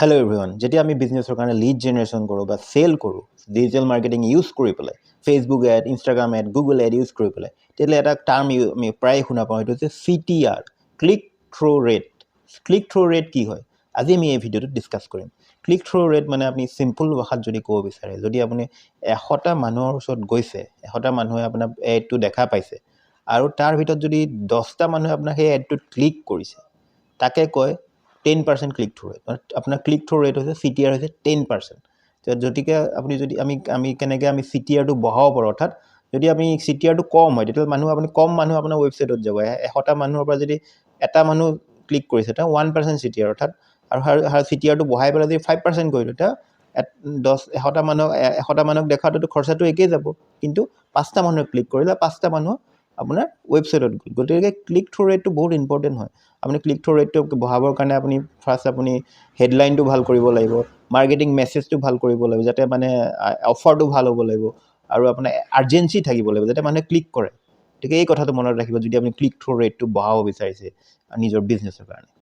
Hello' everyone, যেতিয়া আমি বিজনেছৰ কাৰণে লিড জেনেৰেশ্যন কৰোঁ বা চেল কৰোঁ, ডিজিটেল মাৰ্কেটিং ইউজ কৰি পেলাই, Facebook ad, Instagram ad, Google ad use কৰি পেলাই, তেতিয়াহ'লে এটা টাৰ্ম আমি প্ৰায় শুনা পাওঁ, সেইটো হৈছে CTR, click through rate. Click through rate কি হয়? আজি আমি এই ভিডিঅ'টোত ডিছকাছ কৰিম। ক্লিক থ্ৰু ৰেট মানে আপুনি চিম্পল ভাষাত যদি ক'ব বিচাৰে, যদি আপুনি 100টা মানুহৰ ওচৰত গৈছে, 100টা মানুহে আপোনাৰ এডটো দেখা পাইছে, আৰু তাৰ ভিতৰত যদি 10টা মানুহে আপোনাৰ সেই এডটোত ক্লিক কৰিছে, তাকে কয় 10% ক্লিক থ্ৰু ৰেট। আপোনাৰ ক্লিক থ্ৰু ৰেট হৈছে CTR হৈছে 10%। গতিকে আপুনি যদি আমি কেনেকৈ আমি CTRটো বঢ়াব পাৰোঁ, অৰ্থাৎ যদি আমি CTRটো কম হয়, তেতিয়াহ'লে আপুনি কম মানুহ আপোনাৰ ৱেবছাইটত যাব। 100টা মানুহৰ পৰা যদি এটা মানুহ ক্লিক কৰিছে, তেওঁ 1% CTR, অৰ্থাৎ আৰু CTRটো বঢ়াই পেলাই যদি 5% কৰিলোঁ, তেতিয়া 100টা মানুহক দেখাওঁতেতো খৰচাটো একেই যাব, কিন্তু 5টা মানুহে ক্লিক কৰিলে, 5টা মানুহ আপোনাৰ ৱেবছাইটত গ'ল। গতিকে ক্লিক থ্ৰু ৰেটটো বহুত ইম্পৰ্টেণ্ট হয়। আপুনি ক্লিক থ্ৰু ৰেটটো বঢ়াবৰ কাৰণে আপুনি ফাৰ্ষ্ট আপুনি হেডলাইনটো ভাল কৰিব লাগিব, মাৰ্কেটিং মেছেজটো ভাল কৰিব লাগিব, যাতে মানে অফাৰটো ভাল হ'ব লাগিব, আৰু আপোনাৰ আৰ্জেঞ্চি থাকিব লাগিব, যাতে মানুহে ক্লিক কৰে। গতিকে এই কথাটো মনত ৰাখিব যদি আপুনি ক্লিক থ্ৰু ৰেটটো বঢ়াব বিচাৰিছে নিজৰ বিজনেছৰ কাৰণে।